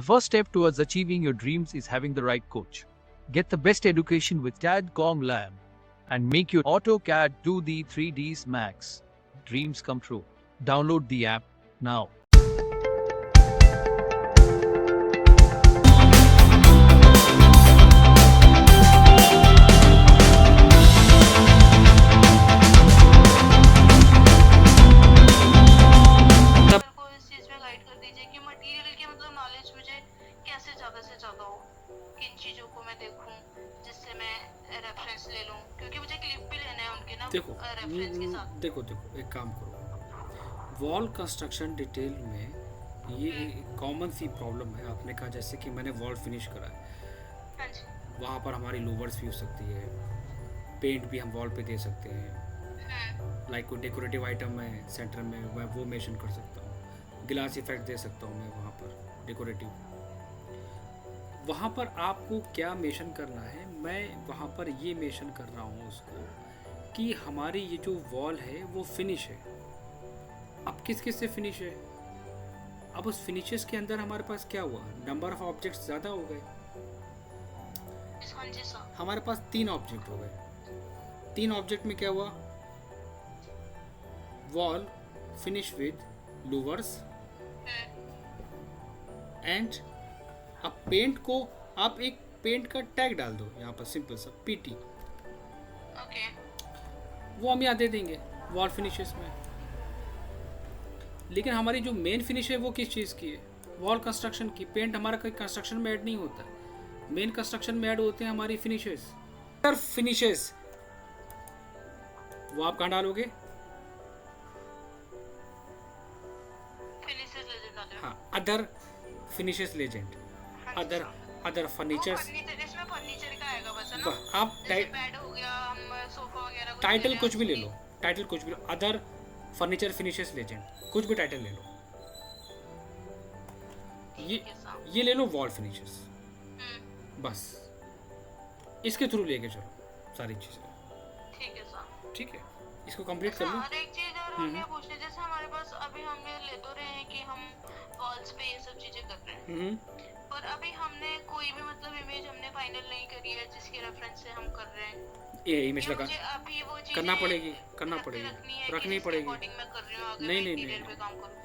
The first step towards achieving your dreams is having the right coach. Get the best education with TADCOM Lab and make your AutoCAD 2D 3Ds Max dreams come true. Download the app now. को इस चीज में guide कर दीजिए कि material की मतलब knowledge मुझे कैसे ज्यादा से ज्यादा हो, किन चीजों को मैं देखूं जिससे मैं रेफरेंस ले लूं, क्योंकि मुझे क्लिप भी लेने हैं उनके ना देखो रेफरेंस के साथ। देखो एक काम करो, वॉल कंस्ट्रक्शन डिटेल में ये एक कॉमन सी प्रॉब्लम है। आपने कहा जैसे कि मैंने वॉल फिनिश करा है, हाँ जी। वहाँ पर हमारी लोवर्स भी हो सकती है, पेंट भी हम वॉल पे दे सकते हैं, लाइक कोई डेकोरेटिव आइटम है सेंटर में, मैं वो मेंशन कर सकता हूँ, ग्लास इफेक्ट दे सकता हूँ मैं वहाँ पर डेकोरेटिव। वहाँ पर आपको क्या मेंशन करना है, मैं वहाँ पर ये मेंशन कर रहा हूँ उसको कि हमारी ये जो वॉल है वो फिनिश है। अब किस किस से फिनिश है, अब उस फिनिशेस के अंदर हमारे पास क्या हुआ, नंबर ऑफ ऑब्जेक्ट्स ज़्यादा हो गए। हाँ जी सर। हमारे पास 3 ऑब्जेक्ट हो गए। 3 ऑब्जेक्ट में क्या हुआ, wall finish with louvres and अब पेंट को आप एक पेंट का टैग डाल दो यहाँ पर, सिंपल सा PT, ओके। वो हम यहाँ दे देंगे वॉल फिनिशेस में। लेकिन हमारी जो मेन फिनिश है वो किस चीज़ की है, वॉल कंस्ट्रक्शन की। पेंट हमारा कोई कंस्ट्रक्शन में ऐड नहीं होता है, मेन कंस्ट्रक्शन में ऐड होते हैं हमारी फिनिशेस। फिनिशेस वो आप कहाँ डालोगे, फिनिशेस लेजेंड डाले। हाँ, other finishes legend, other furnitures. इसमें फर्नीचर का आएगा बस, है ना? आप जैसे बेड हो गया, हम सोफा वगैरह टाइटल कुछ भी ले लो, टाइटल कुछ भी लो, अदर फर्नीचर फिनिशेस लेजेंड, कुछ भी टाइटल ले लो। ये ले लो वॉल फिनिशेस, बस इसके थ्रू लेके चलो सारी चीजें। ठीक है सर। ठीक है, इसको कंप्लीट कर लो। और एक चीज और हम ये पूछ रहे, जैसे हमारे पास अभी हम ये ले तो रहे हैं कि हम वॉल्स पे ये सब चीजें कर रहे हैं, पर अभी हमने कोई भी मतलब इमेज हमने फाइनल नहीं करी है जिसके रेफरेंस से हम कर रहे हैं। ये इमेज लगा अभी वो चीजें करनी पड़ेगी रखनी पड़ेगी। नहीं,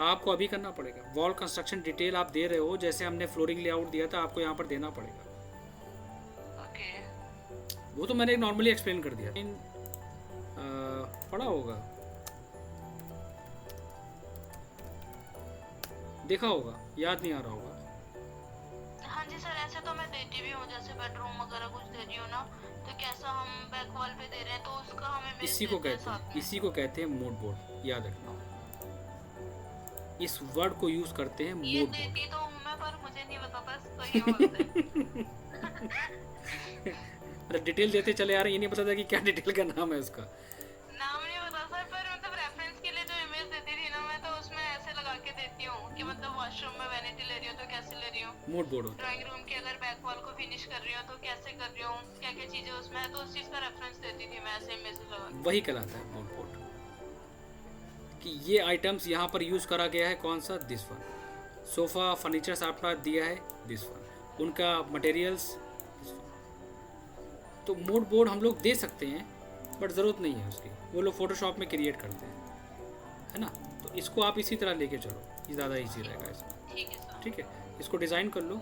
आपको अभी करना पड़ेगा। वॉल कंस्ट्रक्शन डिटेल आप दे रहे हो, जैसे हमने फ्लोरिंग लेआउट दिया था, आपको यहाँ पर देना पड़ेगा। वो तो मैंने नॉर्मली एक्सप्लेन कर दिया, पढ़ा होगा, देखा होगा, याद नहीं आ रहा होगा। हाँ जी सर, ऐसे तो मैं देती भी हूँ, जैसे बेडरूम वगैरह कुछ दे रही हूँ ना, तो कैसा हम बैक वॉल पे दे रहे हैं तो उसका हमें इसी को कहते हैं मूड बोर्ड, याद रखना। इस वर्ड को यूज करते हैं मूड बोर्ड। देती तो हूँ मैं, पर मुझे नहीं पता बस तो ये बोलते मतलब डिटेल देते चले आ रहे, ये नहीं पता था कि क्या डिटेल का नाम है उसका। नाम नहीं पता सर, पर मतलब रेफरेंस के लिए जो इमेज देती थी ना मैं, तो उसमें ऐसे लगा के देती हूँ कि मतलब वॉशरूम में वैनिटी ले रही हूँ तो कैसे ले रही हूँ, मूड बोर्ड होता ड्राइंग रूम की अगर बैक वॉल को फिनिश कर रही हूँ तो कैसे कर रही हूँ, क्या क्या चीजें उसमें है, तो उस चीज का रेफरेंस देती थी मैं ऐसे इमेज लगा। वही कहलाता है मूड बोर्ड, कि ये आइटम्स यहाँ पर यूज करा गया है। कौन सा, दिस वन। सोफा फर्नीचर्स आपका दिया है, दिस वन। उनका मटेरियल्स, तो मूड बोर्ड हम लोग दे सकते हैं, बट ज़रूरत नहीं है उसकी, वो लोग फोटोशॉप में क्रिएट करते हैं, है ना। तो इसको आप इसी तरह लेके चलो, ये ज़्यादा इजी रहेगा इसमें। ठीक है, इसको डिज़ाइन कर लो।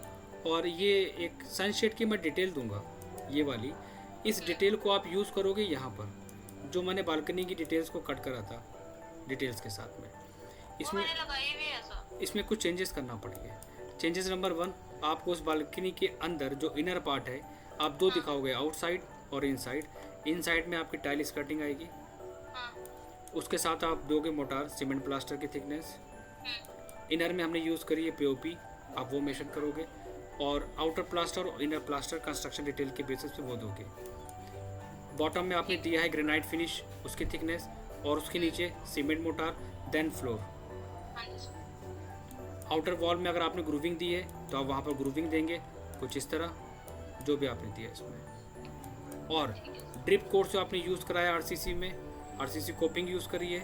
और ये एक सनशेड की मैं डिटेल दूंगा, ये वाली, इस डिटेल को आप यूज़ करोगे यहाँ पर, जो मैंने बालकनी की डिटेल्स को कट करा था डिटेल्स के साथ में। इसमें कुछ चेंजेस करना पड़ेगा। चेंजेस नंबर 1, आपको उस बालकनी के अंदर जो इनर पार्ट है आप 2 दिखाओगे, आउटसाइड और इनसाइड। इनसाइड में आपकी टाइल स्कर्टिंग आएगी, उसके साथ आप दोगे मोटार सीमेंट प्लास्टर की थिकनेस। इनर में हमने यूज़ करी है POP, आप वो मेंशन करोगे, और आउटर प्लास्टर और इनर प्लास्टर कंस्ट्रक्शन डिटेल के बेसिस पे वो दोगे। बॉटम में आपने दिया है ग्रेनाइट फिनिश, उसकी थिकनेस, और उसके नीचे cement mortar, then floor. Outer wall में अगर आपने ग्रूविंग दी है तो आप वहाँ पर ग्रूविंग देंगे कुछ इस तरह, जो भी आपने दिया इसमें। और ड्रिप कोट जो आपने यूज़ कराया RCC में, RCC कोपिंग यूज़ करी है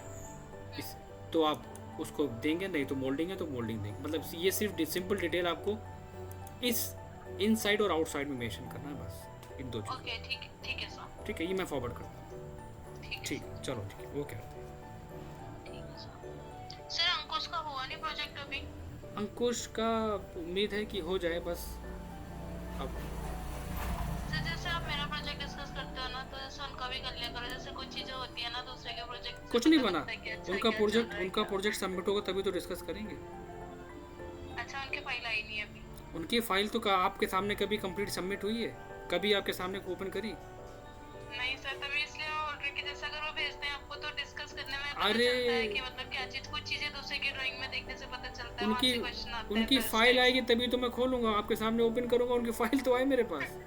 इस, तो आप उसको देंगे, नहीं तो मोल्डिंग है तो मोल्डिंग देंगे। मतलब ये सिर्फ सिंपल डिटेल आपको इस इनसाइड और आउटसाइड में मेंशन करना है बस, इन दो चीज़। ओके ठीक है सर। ठीक है, ये मैं फॉरवर्ड करता हूँ। ठीक है ठीक, चलो ठीक है, ओके। ठीक है सर। सर अंकुश का हुआ नहीं प्रोजेक्ट अभी? अंकुश का उम्मीद है कि हो जाए बस अब। सर जैसे आप मेरा प्रोजेक्ट डिस्कस करते हो ना, तो जैसे उनका भी कर लिया करो। जैसे कुछ चीजें होती है ना दूसरे के प्रोजेक्ट कुछ नहीं बना, उनका प्रोजेक्ट सबमिट होगा तभी तो डिस्कस करेंगे। अच्छा, उनकी फाइल आई नहीं अभी? उनकी फाइल तो आपके सामने कभी कंप्लीट सबमिट हुई है? कभी आपके सामने ओपन करी? नहीं सर, तभी इसलिए मैं बोल रही कि जैसे अगर वो भेजते हैं आपको तो डिस्कस करने में पता अरे चलता है कि मतलब क्या चीज, कुछ चीजें दूसरे की ड्राइंग में देखने से पता चलता है, वहाँ से क्वेश्चन आते हैं। उनकी फाइल आएगी तभी तो मैं खोलूंगा, आपके सामने ओपन करूंगा, उनकी फाइल तो आए मेरे पास।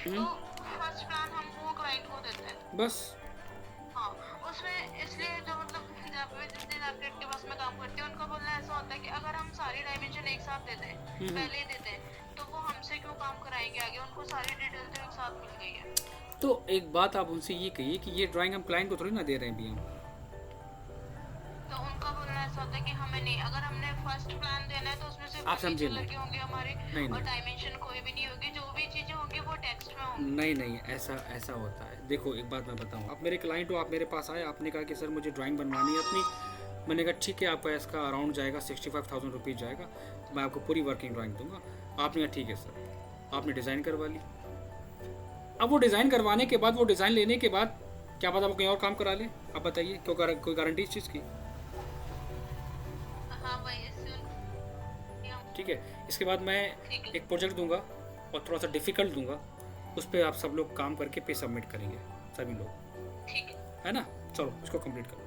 तो फर्स्ट प्लान हम वो क्लाइंट को देते हैं बस। हाँ, उसमें इसलिए जो मतलब जहाँ पे जिस दिन आर्किटेक्ट के पास में काम करते हैं उनका बोलना ऐसा होता है कि अगर हम सारी डायमेंशन एक साथ देते हैं, पहले ही देते हैं, तो वो हमसे क्यों काम कराएंगे आगे? उनको सारी डिटेल तो एक साथ मिल गई है। तो एक बात आप उनसे ये कहिए कि ये ड्राइंग हम क्लाइंट को थोड़ी ना दे रहे हैं भी हम। तो उनका बोलना ऐसा होता है कि हमें नहीं, अगर हमने फर्स्ट प्लान देना है तो उसमें सिर्फ आप समझे लगे होंगे हमारे, नहीं, और डायमेंशन कोई भी नहीं होगी, जो भी चीजें होंगी वो टेक्स्ट में होंगी। नहीं, ऐसा होता है। देखो एक बात मैं बताऊँ, आप मेरे क्लाइंट हो, आप मेरे पास आए, आपने कहा कि सर मुझे ड्राइंग बनवानी है अपनी। मैंने कहा ठीक है, आपका इसका अराउंड जाएगा 65,000 रुपीज़ जाएगा, मैं आपको पूरी वर्किंग ड्राइंग दूंगा। आपने कहा ठीक है सर, आपने डिज़ाइन करवा ली। अब वो डिज़ाइन करवाने के बाद, वो डिज़ाइन लेने के बाद क्या पता वो कहीं और काम करा ले? आप बताइए, क्यों कोई गारंटी इस चीज़ की? हाँ भाई, ठीक है, इसके बाद मैं एक प्रोजेक्ट दूंगा और थोड़ा सा डिफिकल्ट दूंगा, उस पर आप सब लोग काम करके पे सबमिट करेंगे, सभी लोग, ठीक है ना? चलो इसको कंप्लीट करो।